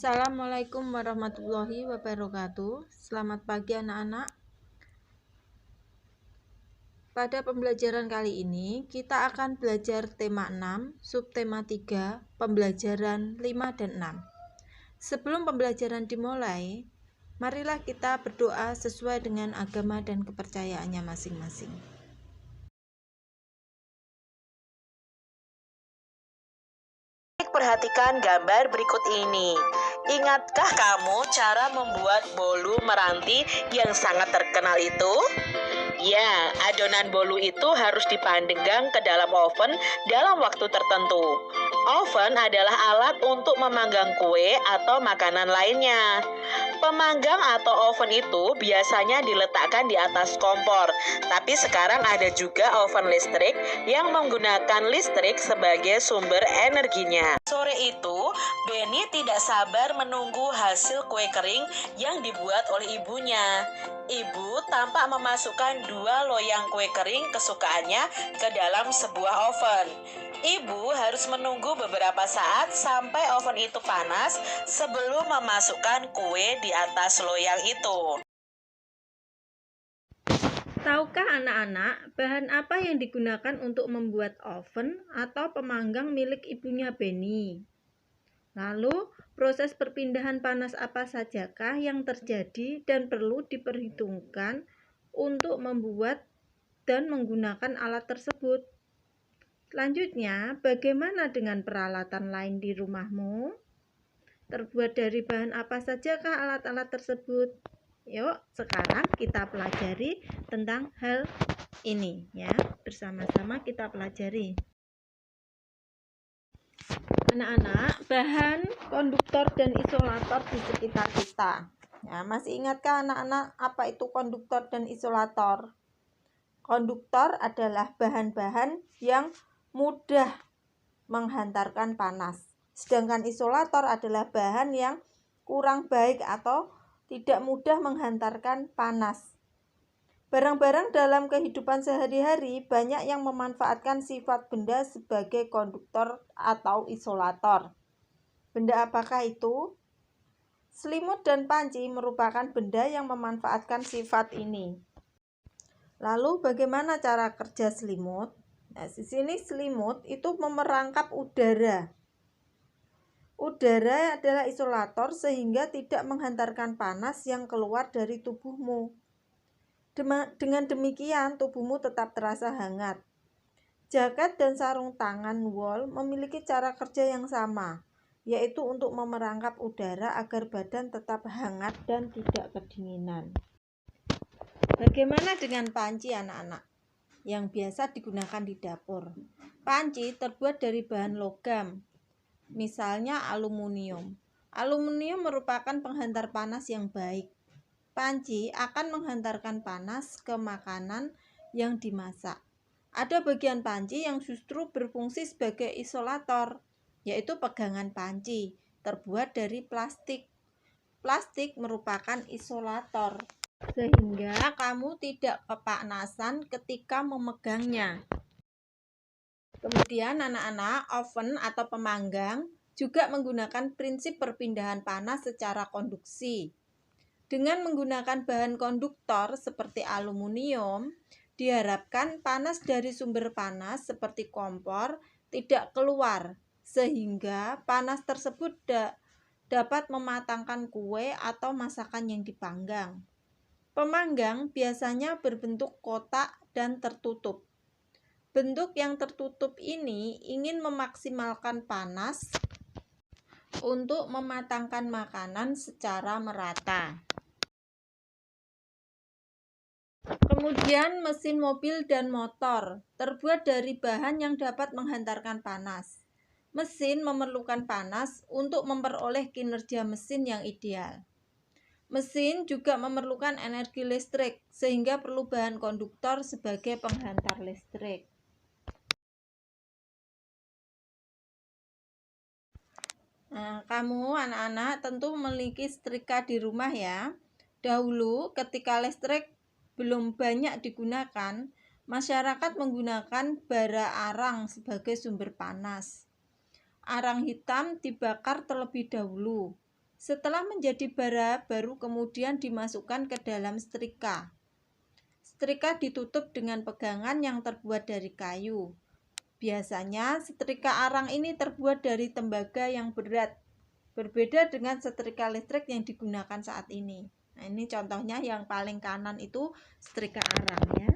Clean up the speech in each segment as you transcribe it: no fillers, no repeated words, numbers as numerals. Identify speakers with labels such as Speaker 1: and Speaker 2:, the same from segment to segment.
Speaker 1: Assalamualaikum warahmatullahi wabarakatuh. Selamat pagi anak-anak. Pada pembelajaran kali ini kita akan belajar tema 6, subtema 3, pembelajaran 5 dan 6. Sebelum pembelajaran dimulai, marilah kita berdoa sesuai dengan agama dan kepercayaannya masing-masing.
Speaker 2: Perhatikan gambar berikut ini. Ingatkah kamu cara membuat bolu meranti yang sangat terkenal itu? Ya, adonan bolu itu harus dipanggang ke dalam oven dalam waktu tertentu. Oven adalah alat untuk memanggang kue atau makanan lainnya. Pemanggang atau oven itu biasanya diletakkan di atas kompor, tapi sekarang ada juga oven listrik yang menggunakan listrik sebagai sumber energinya. Sore itu, Benny tidak sabar menunggu hasil kue kering yang dibuat oleh ibunya. Ibu tampak memasukkan 2 loyang kue kering kesukaannya ke dalam sebuah oven. Ibu harus menunggu beberapa saat sampai oven itu panas sebelum memasukkan kue di atas loyang itu.
Speaker 1: Tahukah anak-anak bahan apa yang digunakan untuk membuat oven atau pemanggang milik ibunya Benny? Lalu, proses perpindahan panas apa sajakah yang terjadi dan perlu diperhitungkan untuk membuat dan menggunakan alat tersebut? Selanjutnya, bagaimana dengan peralatan lain di rumahmu? Terbuat dari bahan apa sajakah alat-alat tersebut? Yuk, sekarang kita pelajari tentang hal ini ya. Bersama-sama kita pelajari. Anak-anak, bahan konduktor dan isolator di sekitar kita. Ya, masih ingatkah anak-anak apa itu konduktor dan isolator? Konduktor adalah bahan-bahan yang mudah menghantarkan panas. Sedangkan isolator adalah bahan yang kurang baik atau tidak mudah menghantarkan panas. Barang-barang dalam kehidupan sehari-hari banyak yang memanfaatkan sifat benda sebagai konduktor atau isolator. Benda apakah itu? Selimut dan panci merupakan benda yang memanfaatkan sifat ini. Lalu bagaimana cara kerja selimut? Nah, di sini selimut itu memerangkap udara. Udara adalah isolator sehingga tidak menghantarkan panas yang keluar dari tubuhmu. Dengan demikian, tubuhmu tetap terasa hangat. Jaket dan sarung tangan wol memiliki cara kerja yang sama, yaitu untuk memerangkap udara agar badan tetap hangat dan tidak kedinginan. Bagaimana dengan panci anak-anak yang biasa digunakan di dapur? Panci terbuat dari bahan logam, misalnya aluminium. Aluminium merupakan penghantar panas yang baik. Panci akan menghantarkan panas ke makanan yang dimasak. Ada bagian panci yang justru berfungsi sebagai isolator, yaitu pegangan panci, terbuat dari plastik. Plastik merupakan isolator, sehingga kamu tidak kepanasan ketika memegangnya. Kemudian anak-anak, oven atau pemanggang juga menggunakan prinsip perpindahan panas secara konduksi. Dengan menggunakan bahan konduktor seperti aluminium, diharapkan panas dari sumber panas seperti kompor tidak keluar, sehingga panas tersebut dapat mematangkan kue atau masakan yang dipanggang. Pemanggang biasanya berbentuk kotak dan tertutup. Bentuk yang tertutup ini ingin memaksimalkan panas untuk mematangkan makanan secara merata. Kemudian mesin mobil dan motor terbuat dari bahan yang dapat menghantarkan panas. Mesin memerlukan panas untuk memperoleh kinerja mesin yang ideal. Mesin juga memerlukan energi listrik, sehingga perlu bahan konduktor sebagai penghantar listrik. Nah, kamu anak-anak tentu memiliki setrika di rumah ya. Dahulu ketika listrik belum banyak digunakan, masyarakat menggunakan bara arang sebagai sumber panas. Arang hitam dibakar terlebih dahulu, Setelah menjadi bara, baru kemudian dimasukkan ke dalam setrika. Setrika ditutup dengan pegangan yang terbuat dari kayu. Biasanya setrika arang ini terbuat dari tembaga yang berat, berbeda dengan setrika listrik yang digunakan saat ini. Nah, ini contohnya yang paling kanan itu setrika arang ya.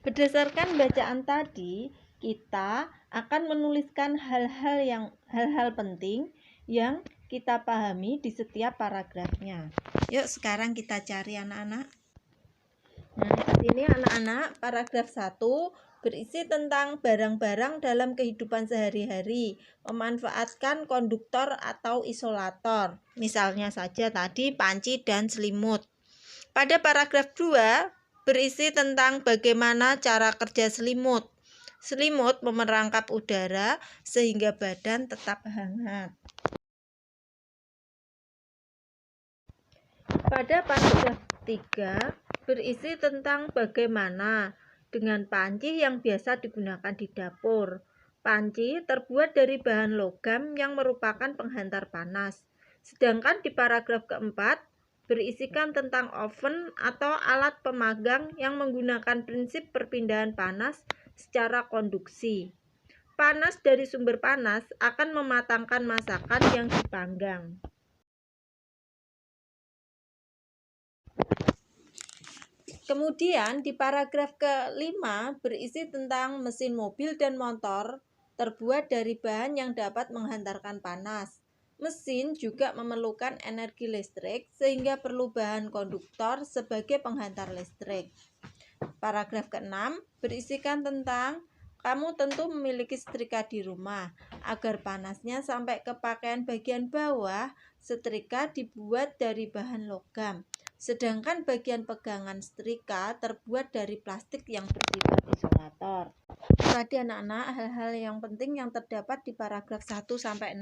Speaker 1: Berdasarkan bacaan tadi, kita akan menuliskan hal-hal penting yang kita pahami di setiap paragrafnya. Yuk sekarang kita cari anak-anak. Nah, di sini anak-anak paragraf 1 berisi tentang barang-barang dalam kehidupan sehari-hari, memanfaatkan konduktor atau isolator. Misalnya saja tadi panci dan selimut. Pada paragraf 2 berisi tentang bagaimana cara kerja selimut. Selimut memerangkap udara sehingga badan tetap hangat. Pada paragraf 3 berisi tentang bagaimana dengan panci yang biasa digunakan di dapur. Panci terbuat dari bahan logam yang merupakan penghantar panas. Sedangkan di paragraf keempat berisikan tentang oven atau alat pemanggang yang menggunakan prinsip perpindahan panas secara konduksi. Panas dari sumber panas akan mematangkan masakan yang dipanggang. Kemudian di paragraf ke-5 berisi tentang mesin mobil dan motor terbuat dari bahan yang dapat menghantarkan panas. Mesin juga memerlukan energi listrik sehingga perlu bahan konduktor sebagai penghantar listrik. Paragraf ke-6 berisikan tentang kamu tentu memiliki setrika di rumah. Agar panasnya sampai ke pakaian bagian bawah, setrika dibuat dari bahan logam. Sedangkan bagian pegangan setrika terbuat dari plastik yang bersifat isolator. Tadi anak-anak hal-hal yang penting yang terdapat di paragraf 1-6.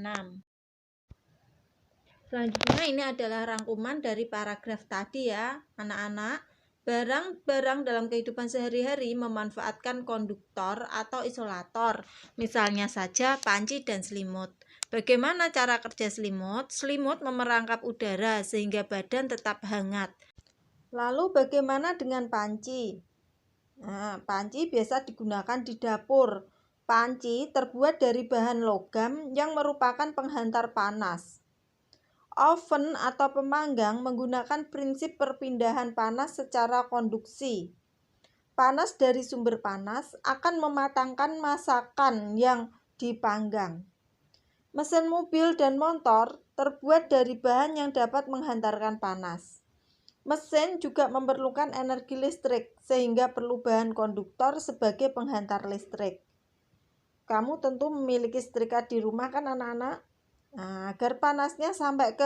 Speaker 1: Selanjutnya ini adalah rangkuman dari paragraf tadi ya anak-anak. Barang-barang dalam kehidupan sehari-hari memanfaatkan konduktor atau isolator. Misalnya saja panci dan selimut. Bagaimana cara kerja selimut? Selimut memerangkap udara sehingga badan tetap hangat. Lalu bagaimana dengan panci? Nah, panci biasa digunakan di dapur. Panci terbuat dari bahan logam yang merupakan penghantar panas. Oven atau pemanggang menggunakan prinsip perpindahan panas secara konduksi. Panas dari sumber panas akan mematangkan masakan yang dipanggang. Mesin mobil dan motor terbuat dari bahan yang dapat menghantarkan panas. Mesin juga memerlukan energi listrik sehingga perlu bahan konduktor sebagai penghantar listrik. Kamu tentu memiliki setrika di rumah kan anak-anak? Nah, agar panasnya sampai ke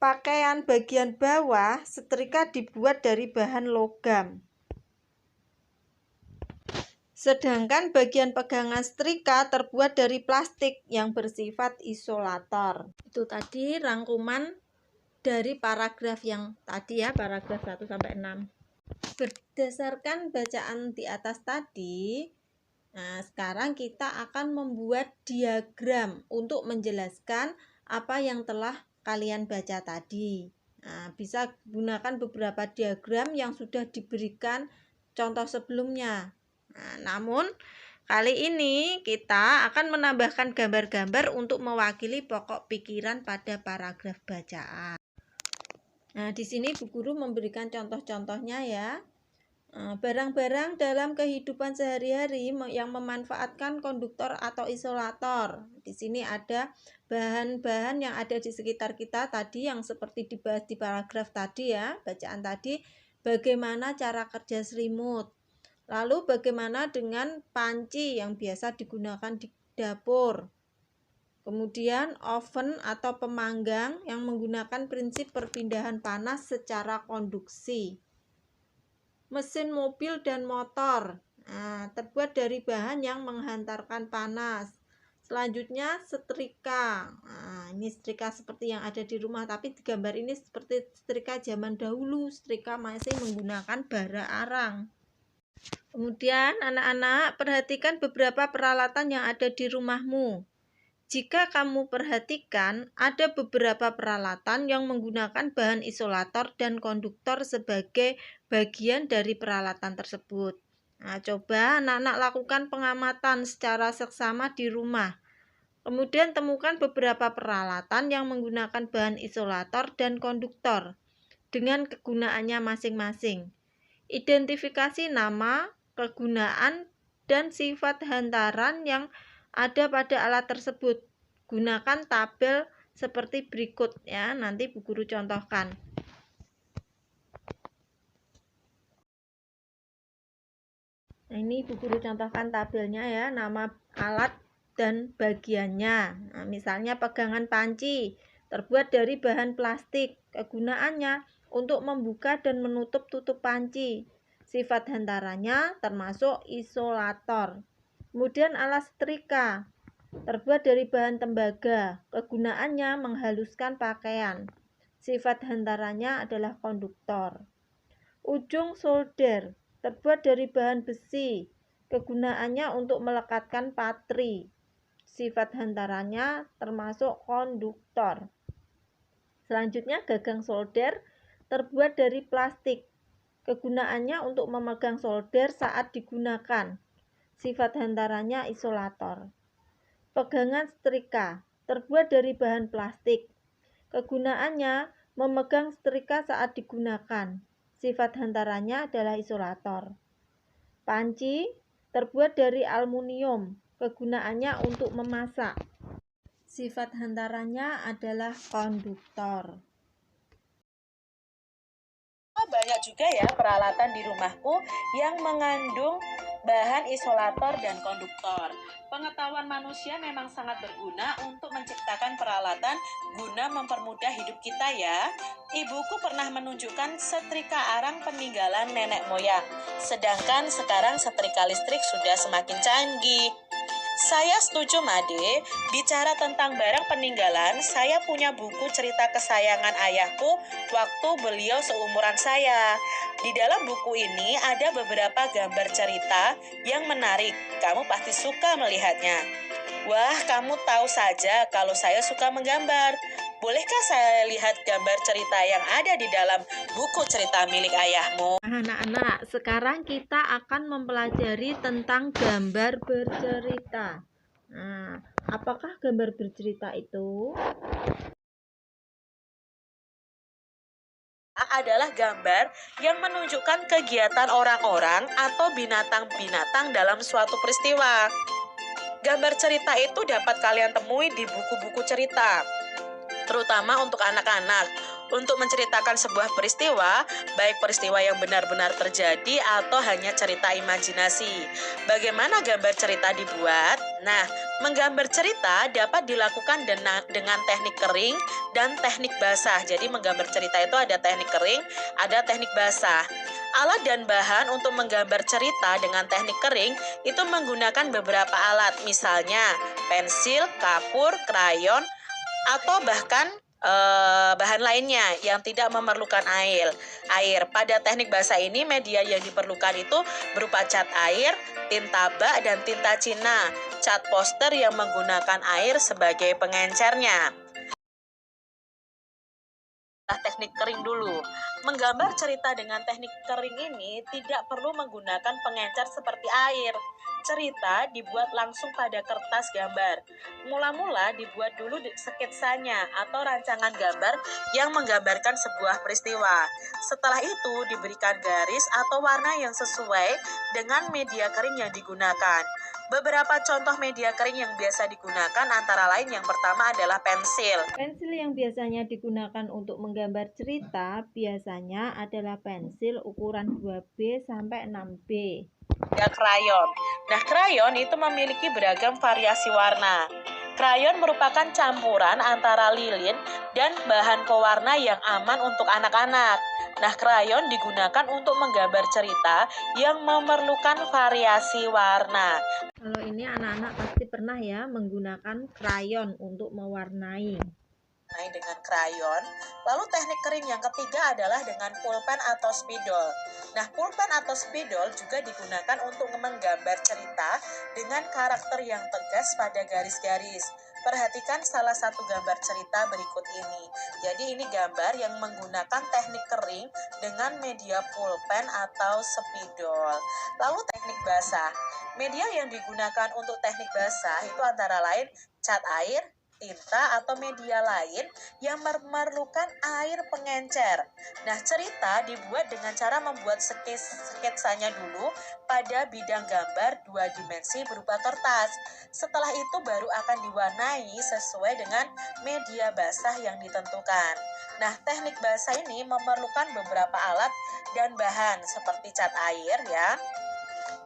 Speaker 1: pakaian bagian bawah, setrika dibuat dari bahan logam. Sedangkan bagian pegangan setrika terbuat dari plastik yang bersifat isolator. Itu tadi rangkuman dari paragraf yang tadi ya, paragraf 1-6. Berdasarkan bacaan di atas tadi, nah sekarang kita akan membuat diagram untuk menjelaskan apa yang telah kalian baca tadi. Nah, bisa gunakan beberapa diagram yang sudah diberikan contoh sebelumnya. Nah, namun kali ini kita akan menambahkan gambar-gambar untuk mewakili pokok pikiran pada paragraf bacaan. Nah, di sini Bu Guru memberikan contoh-contohnya ya. Barang-barang dalam kehidupan sehari-hari yang memanfaatkan konduktor atau isolator. Di sini ada bahan-bahan yang ada di sekitar kita tadi yang seperti dibahas di paragraf tadi ya, bacaan tadi. Bagaimana cara kerja selimut? Lalu bagaimana dengan panci yang biasa digunakan di dapur? Kemudian oven atau pemanggang yang menggunakan prinsip perpindahan panas secara konduksi. Mesin mobil dan motor, nah, terbuat dari bahan yang menghantarkan panas. Selanjutnya setrika. Nah, ini setrika seperti yang ada di rumah, tapi di gambar ini seperti setrika zaman dahulu. Setrika masih menggunakan bara arang. Kemudian anak-anak perhatikan beberapa peralatan yang ada di rumahmu. Jika kamu perhatikan, ada beberapa peralatan yang menggunakan bahan isolator dan konduktor sebagai bagian dari peralatan tersebut. Nah, coba anak-anak lakukan pengamatan secara seksama di rumah. Kemudian temukan beberapa peralatan yang menggunakan bahan isolator dan konduktor dengan kegunaannya masing-masing. Identifikasi nama, kegunaan, dan sifat hantaran yang ada pada alat tersebut. Gunakan tabel seperti berikut ya, nanti Bu Guru contohkan. Nah, ini Bu Guru contohkan tabelnya ya, nama alat dan bagiannya. Nah, misalnya pegangan panci terbuat dari bahan plastik. Kegunaannya untuk membuka dan menutup tutup panci. Sifat hantarannya termasuk isolator. Kemudian alat setrika terbuat dari bahan tembaga. Kegunaannya menghaluskan pakaian. Sifat hantarannya adalah konduktor. Ujung solder terbuat dari bahan besi. Kegunaannya untuk melekatkan patri. Sifat hantarannya termasuk konduktor. Selanjutnya gagang solder terbuat dari plastik. Kegunaannya untuk memegang solder saat digunakan. Sifat hantarannya isolator. Pegangan setrika terbuat dari bahan plastik. Kegunaannya memegang setrika saat digunakan. Sifat hantarannya adalah isolator. Panci terbuat dari aluminium. Kegunaannya untuk memasak. Sifat hantarannya adalah konduktor.
Speaker 2: Banyak juga ya peralatan di rumahku yang mengandung bahan isolator dan konduktor. Pengetahuan manusia memang sangat berguna untuk menciptakan peralatan guna mempermudah hidup kita ya. Ibuku pernah menunjukkan setrika arang peninggalan nenek moyang. Sedangkan sekarang setrika listrik sudah semakin canggih. Saya setuju Made, bicara tentang barang peninggalan, saya punya buku cerita kesayangan ayahku waktu beliau seumuran saya. Di dalam buku ini ada beberapa gambar cerita yang menarik, kamu pasti suka melihatnya. Wah, kamu tahu saja kalau saya suka menggambar. Bolehkah saya lihat gambar cerita yang ada di dalam buku cerita milik ayahmu?
Speaker 1: Anak-anak, sekarang kita akan mempelajari tentang gambar bercerita. Nah, apakah gambar bercerita itu?
Speaker 2: Adalah gambar yang menunjukkan kegiatan orang-orang atau binatang-binatang dalam suatu peristiwa. Gambar cerita itu dapat kalian temui di buku-buku cerita, terutama untuk anak-anak. Untuk menceritakan sebuah peristiwa, baik peristiwa yang benar-benar terjadi atau hanya cerita imajinasi. Bagaimana gambar cerita dibuat? Nah, menggambar cerita dapat dilakukan dengan teknik kering dan teknik basah. Jadi menggambar cerita itu ada teknik kering, ada teknik basah. Alat dan bahan untuk menggambar cerita dengan teknik kering itu menggunakan beberapa alat, misalnya pensil, kapur, krayon, atau bahkan bahan lainnya yang tidak memerlukan air. Pada teknik basah ini media yang diperlukan itu berupa cat air, tinta bak, dan tinta Cina. Cat poster yang menggunakan air sebagai pengencernya. Teknik kering dulu. Menggambar cerita dengan teknik kering ini tidak perlu menggunakan pengencer seperti air. Cerita dibuat langsung pada kertas gambar. Mula-mula dibuat dulu sketsanya atau rancangan gambar yang menggambarkan sebuah peristiwa. Setelah itu diberikan garis atau warna yang sesuai dengan media kering yang digunakan. Beberapa contoh media kering yang biasa digunakan antara lain yang pertama adalah pensil.
Speaker 1: Pensil yang biasanya digunakan untuk menggambar cerita biasanya adalah pensil ukuran 2B sampai 6B.
Speaker 2: Ya, krayon. Nah, krayon itu memiliki beragam variasi warna. Krayon merupakan campuran antara lilin dan bahan pewarna yang aman untuk anak-anak. Nah, krayon digunakan untuk menggambar cerita yang memerlukan variasi warna.
Speaker 1: Kalau ini anak-anak pasti pernah ya menggunakan krayon untuk mewarnai.
Speaker 2: Dengan krayon. Lalu teknik kering yang ketiga adalah dengan pulpen atau spidol. Nah, pulpen atau spidol juga digunakan untuk menggambar cerita dengan karakter yang tegas pada garis-garis. Perhatikan salah satu gambar cerita berikut ini. Jadi ini gambar yang menggunakan teknik kering dengan media pulpen atau spidol. Lalu teknik basah. Media yang digunakan untuk teknik basah itu antara lain cat air, tinta atau media lain yang memerlukan air pengencer. Nah, cerita dibuat dengan cara membuat sketsanya dulu pada bidang gambar 2 dimensi berupa kertas. Setelah itu baru akan diwarnai sesuai dengan media basah yang ditentukan. Nah, teknik basah ini memerlukan beberapa alat dan bahan seperti cat air ya,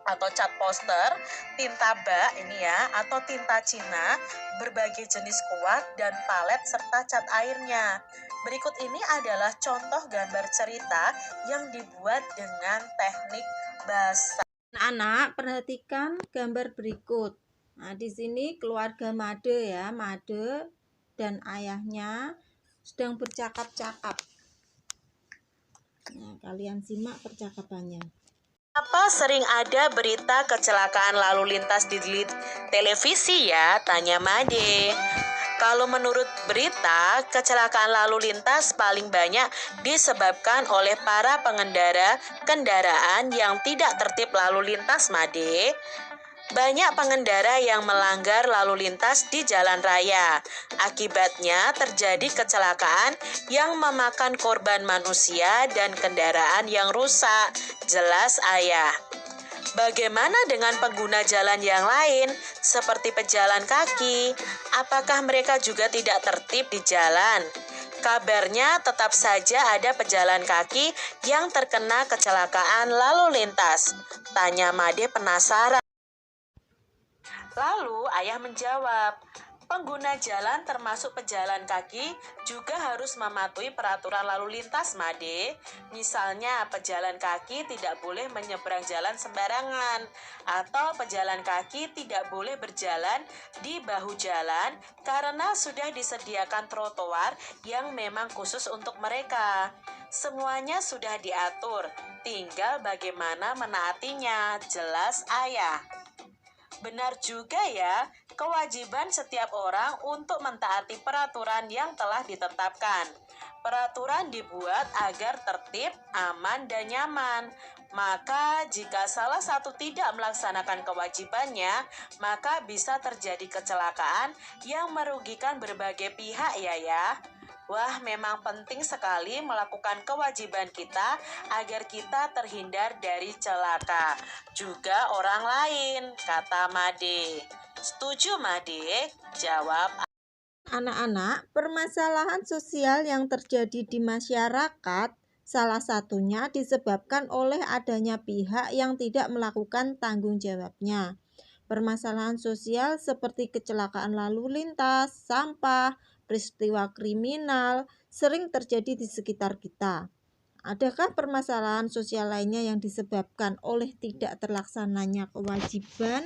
Speaker 2: atau cat poster, tinta bak ini ya, atau tinta Cina, berbagai jenis kuat dan palet serta cat airnya. Berikut ini adalah contoh gambar cerita yang dibuat dengan teknik basah.
Speaker 1: Anak-anak, perhatikan gambar berikut. Nah, di sini keluarga Made ya, Made dan ayahnya sedang bercakap-cakap. Nah, kalian simak percakapannya.
Speaker 2: Apa sering ada berita kecelakaan lalu lintas di televisi ya? Tanya Made. Kalau menurut berita, kecelakaan lalu lintas paling banyak disebabkan oleh para pengendara kendaraan yang tidak tertib lalu lintas, Made. Banyak pengendara yang melanggar lalu lintas di jalan raya. Akibatnya terjadi kecelakaan yang memakan korban manusia dan kendaraan yang rusak. Jelas ayah. Bagaimana dengan pengguna jalan yang lain, seperti pejalan kaki? Apakah mereka juga tidak tertib di jalan? Kabarnya tetap saja ada pejalan kaki yang terkena kecelakaan lalu lintas. Tanya Made penasaran. Lalu ayah menjawab, pengguna jalan termasuk pejalan kaki juga harus mematuhi peraturan lalu lintas, Made. Misalnya pejalan kaki tidak boleh menyeberang jalan sembarangan, atau pejalan kaki tidak boleh berjalan di bahu jalan karena sudah disediakan trotoar yang memang khusus untuk mereka. Semuanya sudah diatur, tinggal bagaimana menaatinya, jelas ayah. Benar juga ya, kewajiban setiap orang untuk mentaati peraturan yang telah ditetapkan. Peraturan dibuat agar tertib, aman, dan nyaman. Maka jika salah satu tidak melaksanakan kewajibannya, maka bisa terjadi kecelakaan yang merugikan berbagai pihak ya. Wah, memang penting sekali melakukan kewajiban kita agar kita terhindar dari celaka. Juga orang lain, kata Made. Setuju, Made? Jawab.
Speaker 1: Anak-anak, permasalahan sosial yang terjadi di masyarakat salah satunya disebabkan oleh adanya pihak yang tidak melakukan tanggung jawabnya. Permasalahan sosial seperti kecelakaan lalu lintas, sampah, peristiwa kriminal sering terjadi di sekitar kita. Adakah permasalahan sosial lainnya yang disebabkan oleh tidak terlaksananya kewajiban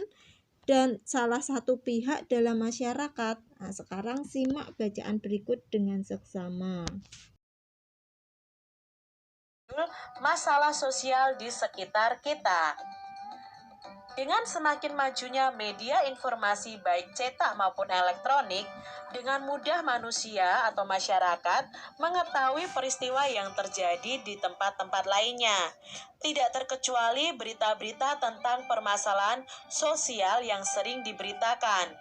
Speaker 1: dan salah satu pihak dalam masyarakat? Nah, sekarang simak bacaan berikut dengan seksama.
Speaker 2: Masalah sosial di sekitar kita. Dengan semakin majunya media informasi baik cetak maupun elektronik, dengan mudah manusia atau masyarakat mengetahui peristiwa yang terjadi di tempat-tempat lainnya. Tidak terkecuali berita-berita tentang permasalahan sosial yang sering diberitakan.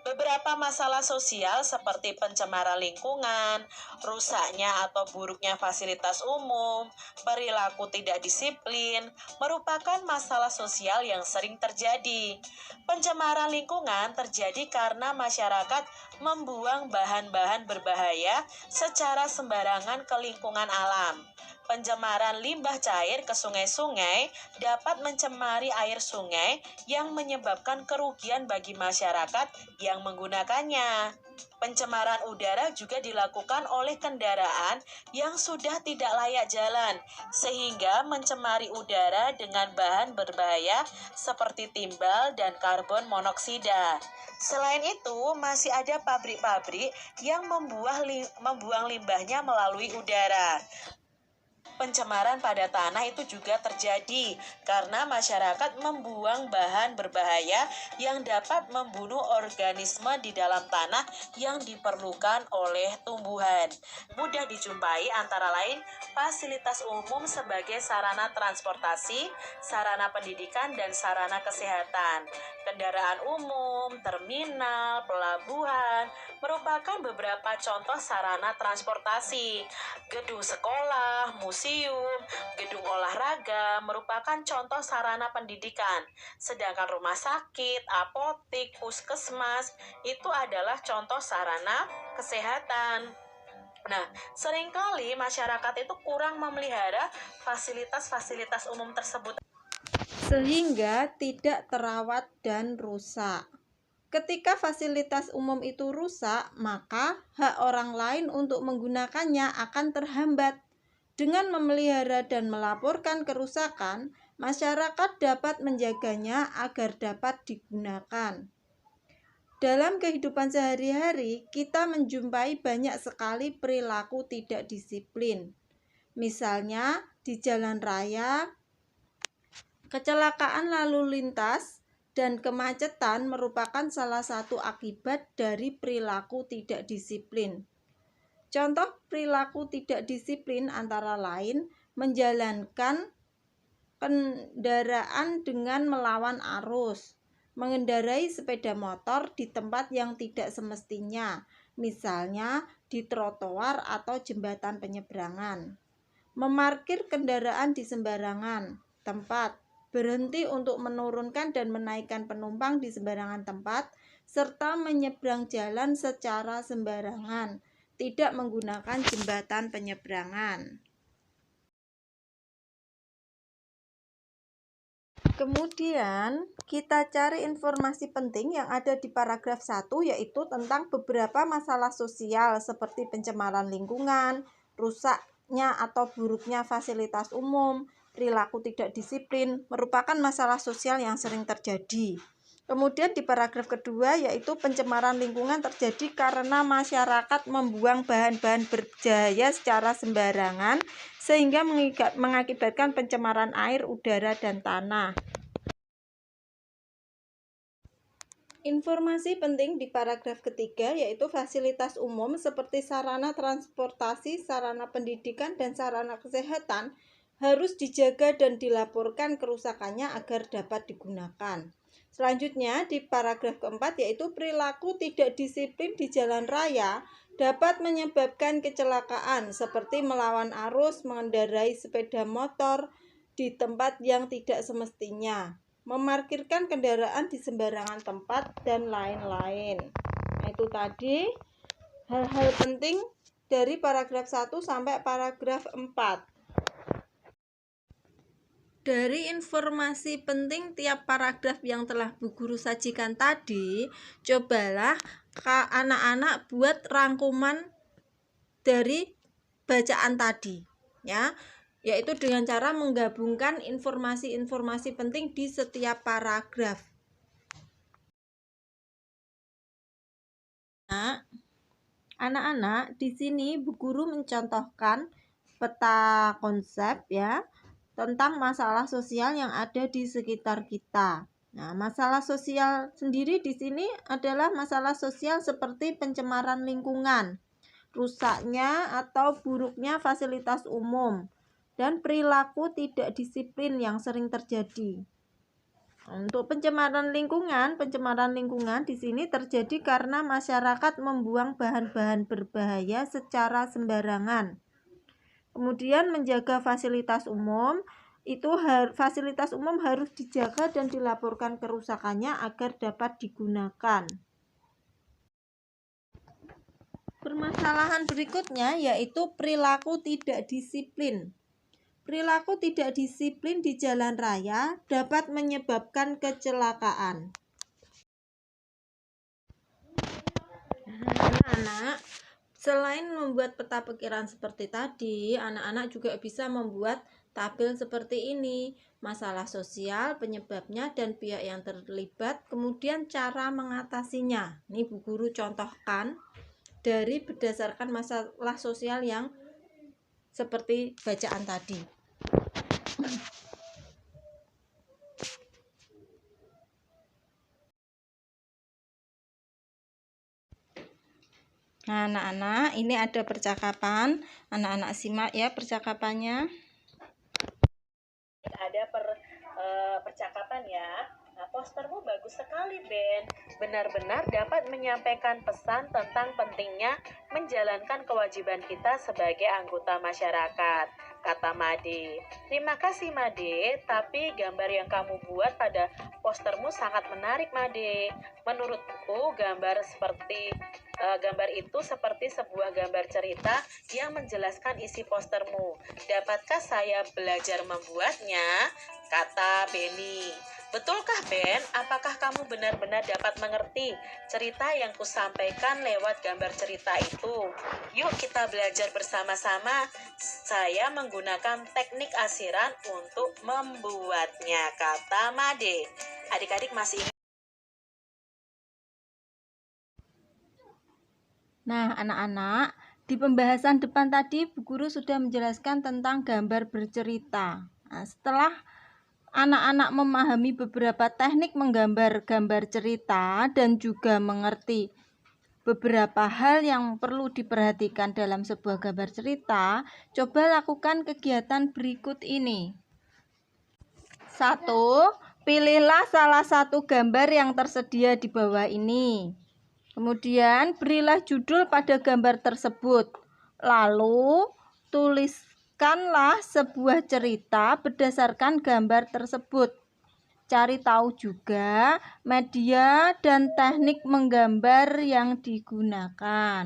Speaker 2: Beberapa masalah sosial seperti pencemaran lingkungan, rusaknya atau buruknya fasilitas umum, perilaku tidak disiplin, merupakan masalah sosial yang sering terjadi. Pencemaran lingkungan terjadi karena masyarakat membuang bahan-bahan berbahaya secara sembarangan ke lingkungan alam. Pencemaran limbah cair ke sungai-sungai dapat mencemari air sungai yang menyebabkan kerugian bagi masyarakat yang menggunakannya. Pencemaran udara juga dilakukan oleh kendaraan yang sudah tidak layak jalan, sehingga mencemari udara dengan bahan berbahaya seperti timbal dan karbon monoksida. Selain itu, masih ada pabrik-pabrik yang membuang limbahnya melalui udara. Pencemaran pada tanah itu juga terjadi karena masyarakat membuang bahan berbahaya yang dapat membunuh organisme di dalam tanah yang diperlukan oleh tumbuhan. Mudah dijumpai antara lain fasilitas umum sebagai sarana transportasi, sarana pendidikan, dan sarana kesehatan. Kendaraan umum, terminal, pelabuhan merupakan beberapa contoh sarana transportasi. Gedung sekolah, museum, gedung olahraga merupakan contoh sarana pendidikan. Sedangkan rumah sakit, apotik, puskesmas itu adalah contoh sarana kesehatan. Nah, seringkali masyarakat itu kurang memelihara fasilitas-fasilitas umum tersebut
Speaker 1: sehingga tidak terawat dan rusak. Ketika fasilitas umum itu rusak, maka hak orang lain untuk menggunakannya akan terhambat. Dengan memelihara dan melaporkan kerusakan, masyarakat dapat menjaganya agar dapat digunakan. Dalam kehidupan sehari-hari, kita menjumpai banyak sekali perilaku tidak disiplin. Misalnya, di jalan raya, kecelakaan lalu lintas dan kemacetan merupakan salah satu akibat dari perilaku tidak disiplin. Contoh perilaku tidak disiplin antara lain menjalankan kendaraan dengan melawan arus, mengendarai sepeda motor di tempat yang tidak semestinya, misalnya di trotoar atau jembatan penyeberangan, memarkir kendaraan di sembarangan tempat, berhenti untuk menurunkan dan menaikkan penumpang di sembarangan tempat, serta menyeberang jalan secara sembarangan, tidak menggunakan jembatan penyeberangan. Kemudian kita cari informasi penting yang ada di paragraf 1, yaitu tentang beberapa masalah sosial seperti pencemaran lingkungan, rusaknya atau buruknya fasilitas umum, perilaku tidak disiplin merupakan masalah sosial yang sering terjadi. Kemudian di paragraf kedua yaitu pencemaran lingkungan terjadi karena masyarakat membuang bahan-bahan berbahaya secara sembarangan sehingga mengakibatkan pencemaran air, udara, dan tanah. Informasi penting di paragraf ketiga yaitu fasilitas umum seperti sarana transportasi, sarana pendidikan, dan sarana kesehatan harus dijaga dan dilaporkan kerusakannya agar dapat digunakan. Selanjutnya di paragraf keempat yaitu perilaku tidak disiplin di jalan raya dapat menyebabkan kecelakaan seperti melawan arus, mengendarai sepeda motor di tempat yang tidak semestinya, memarkirkan kendaraan di sembarangan tempat, dan lain-lain. Nah, itu tadi hal-hal penting dari paragraf 1 sampai paragraf 4. Dari informasi penting tiap paragraf yang telah Bu Guru sajikan tadi, cobalah anak-anak buat rangkuman dari bacaan tadi, ya, yaitu dengan cara menggabungkan informasi-informasi penting di setiap paragraf. Nah, anak-anak, di sini Bu Guru mencontohkan peta konsep ya tentang masalah sosial yang ada di sekitar kita. Nah, masalah sosial sendiri di sini adalah masalah sosial seperti pencemaran lingkungan, rusaknya atau buruknya fasilitas umum, dan perilaku tidak disiplin yang sering terjadi. Untuk pencemaran lingkungan di sini terjadi karena masyarakat membuang bahan-bahan berbahaya secara sembarangan. Kemudian menjaga fasilitas umum, fasilitas umum harus dijaga dan dilaporkan kerusakannya agar dapat digunakan. Permasalahan berikutnya yaitu perilaku tidak disiplin. Perilaku tidak disiplin di jalan raya dapat menyebabkan kecelakaan. Anak-anak, selain membuat peta pikiran seperti tadi, anak-anak juga bisa membuat tabel seperti ini. Masalah sosial, penyebabnya, dan pihak yang terlibat, kemudian cara mengatasinya. Ini Bu Guru contohkan dari berdasarkan masalah sosial yang seperti bacaan tadi. Nah, anak-anak, ini ada percakapan. Anak-anak simak ya percakapannya.
Speaker 2: Ada percakapan ya. Nah, postermu bagus sekali, Ben. Benar-benar dapat menyampaikan pesan tentang pentingnya menjalankan kewajiban kita sebagai anggota masyarakat, kata Made. Terima kasih, Made, tapi gambar yang kamu buat pada postermu sangat menarik, Made. Menurutku, gambar itu seperti sebuah gambar cerita yang menjelaskan isi postermu. Dapatkah saya belajar membuatnya? Kata Benny. Betulkah, Ben? Apakah kamu benar-benar dapat mengerti cerita yang kusampaikan lewat gambar cerita itu? Yuk kita belajar bersama-sama. Saya menggunakan teknik asiran untuk membuatnya, kata Made. Adik-adik masih ingat?
Speaker 1: Nah, anak-anak, di pembahasan depan tadi Bu Guru sudah menjelaskan tentang gambar bercerita. Nah, setelah anak-anak memahami beberapa teknik menggambar gambar cerita dan juga mengerti beberapa hal yang perlu diperhatikan dalam sebuah gambar cerita, coba lakukan kegiatan berikut ini. 1. Pilihlah salah satu gambar yang tersedia di bawah ini. Kemudian berilah judul pada gambar tersebut. Lalu tuliskanlah sebuah cerita berdasarkan gambar tersebut. Cari tahu juga media dan teknik menggambar yang digunakan.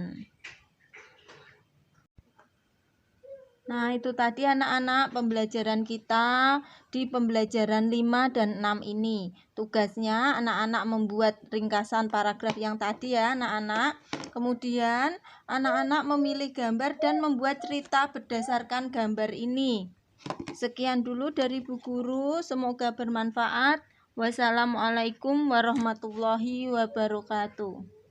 Speaker 1: Nah, itu tadi anak-anak pembelajaran kita di pembelajaran 5 dan 6 ini. Tugasnya anak-anak membuat ringkasan paragraf yang tadi ya, anak-anak. Kemudian anak-anak memilih gambar dan membuat cerita berdasarkan gambar ini. Sekian dulu dari Bu Guru, semoga bermanfaat. Wassalamualaikum warahmatullahi wabarakatuh.